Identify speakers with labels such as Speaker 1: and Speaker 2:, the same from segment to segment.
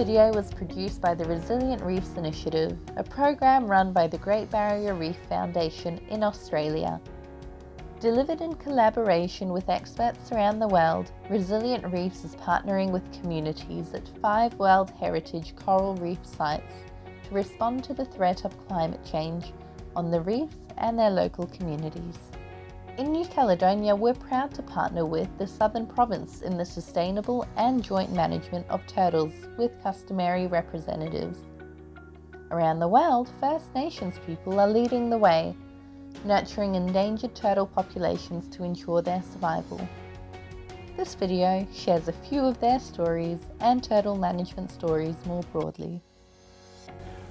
Speaker 1: video was produced by the Resilient Reefs Initiative, a program run by the Great Barrier Reef Foundation in Australia. Delivered in collaboration with experts around the world, Resilient Reefs is partnering with communities at 5 World Heritage coral reef sites to respond to the threat of climate change on the reefs and their local communities. In New Caledonia, we're proud to partner with the Southern Province in the sustainable and joint management of turtles with customary representatives. Around the world, First Nations people are leading the way, nurturing endangered turtle populations to ensure their survival. This video shares a few of their stories and turtle management stories more broadly.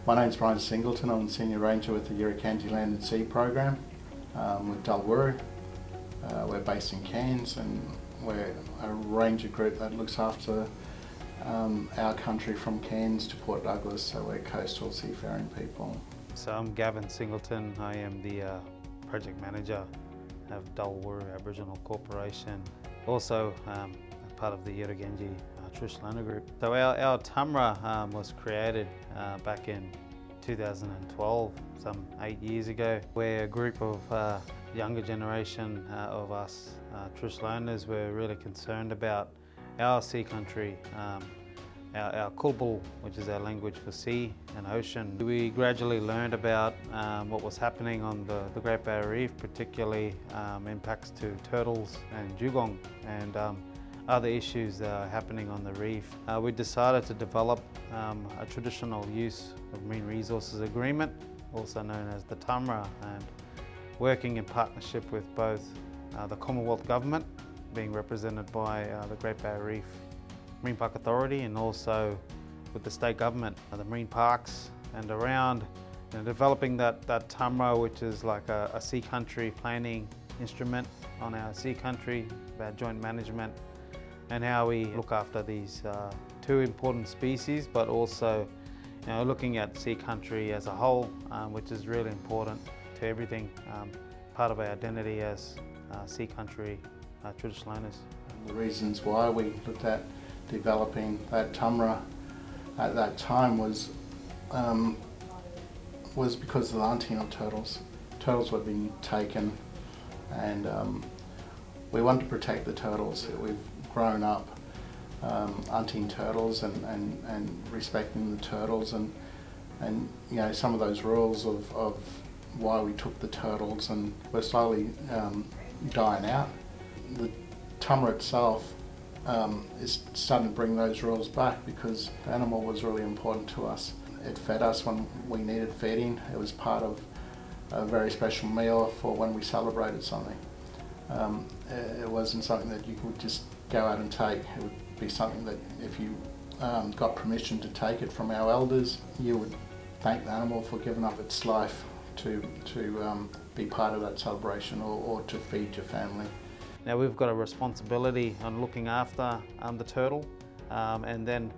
Speaker 2: My name's Brian Singleton. I'm the Senior Ranger with the Yirrakanji Land and Sea Program with Dulwuru. We're based in Cairns and we're a ranger group that looks after our country from Cairns to Port Douglas, so we're coastal seafaring people.
Speaker 3: So I'm Gavin Singleton. I am the project manager of Dulwuru Aboriginal Corporation, also part of the Yirrakanji Trish Group. So our TUMRA was created back in 2012, some 8 years ago. We're a group of younger generation of us Trish Loners. Were really concerned about our sea country, our Kulbul, which is our language for sea and ocean. We gradually learned about what was happening on the Great Barrier Reef, particularly impacts to turtles and dugong and other issues that are happening on the reef. We decided to develop a traditional use of marine resources agreement, also known as the TUMRA, and working in partnership with both the Commonwealth Government, being represented by the Great Barrier Reef Marine Park Authority, and also with the state government, the marine parks, and around developing that TUMRA, which is like a sea country planning instrument on our sea country, about joint management and how we look after these two important species, but also looking at sea country as a whole, which is really important to everything, part of our identity as sea country traditional owners.
Speaker 2: The reasons why we looked at developing that TUMRA at that time was because of the hunting of turtles. Turtles were being taken, and we wanted to protect the turtles. We've grown up hunting turtles and respecting the turtles, and some of those rules of why we took the turtles, and we're slowly dying out. The TUMRA itself is starting to bring those rules back because the animal was really important to us. It fed us when we needed feeding. It was part of a very special meal for when we celebrated something. It wasn't something that you could just go out and take. It would be something that if you got permission to take it from our elders, you would thank the animal for giving up its life to be part of that celebration or to feed your family.
Speaker 3: Now we've got a responsibility on looking after the turtle, and then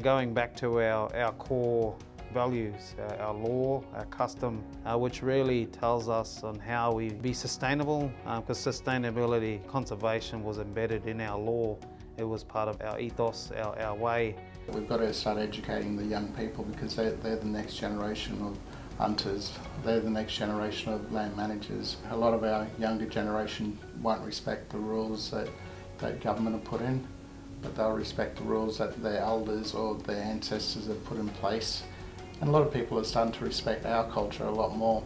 Speaker 3: going back to our core values, our law, our custom, which really tells us on how we be sustainable, because sustainability, conservation was embedded in our law. It was part of our ethos, our way.
Speaker 2: We've got to start educating the young people because they're the next generation of hunters. They're the next generation of land managers. A lot of our younger generation won't respect the rules that government have put in, but they'll respect the rules that their elders or their ancestors have put in place. And a lot of people are starting to respect our culture a lot more.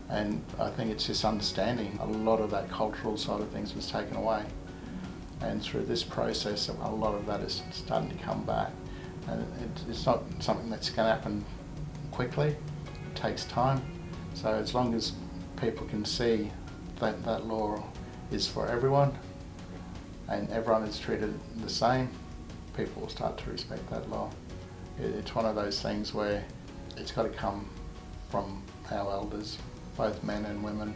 Speaker 2: And I think it's just understanding a lot of that cultural side of things was taken away. And through this process, a lot of that is starting to come back. And it's not something that's going to happen quickly. It takes time. So as long as people can see that law is for everyone and everyone is treated the same, people will start to respect that law. It's one of those things where it's got to come from our elders, both men and women.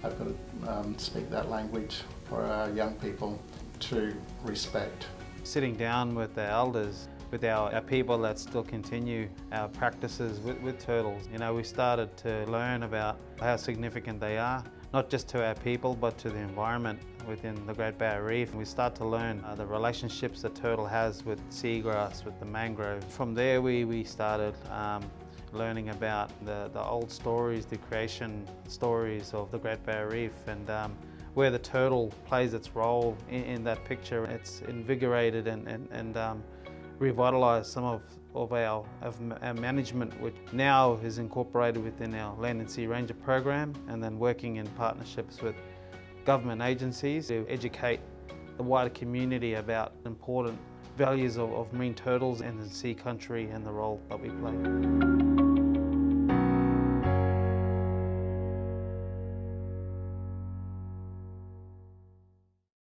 Speaker 2: Have got to speak that language for our young people to respect.
Speaker 3: Sitting down with the elders, with our people that still continue our practices with turtles, we started to learn about how significant they are, not just to our people but to the environment. within the Great Barrier Reef. We start to learn the relationships the turtle has with seagrass, with the mangrove. From there we started learning about the old stories, the creation stories of the Great Barrier Reef, and where the turtle plays its role in that picture. It's invigorated and revitalised some of our management, which now is incorporated within our Land and Sea Ranger program, and then working in partnerships with government agencies to educate the wider community about important values of marine turtles and the sea country and the role that we play.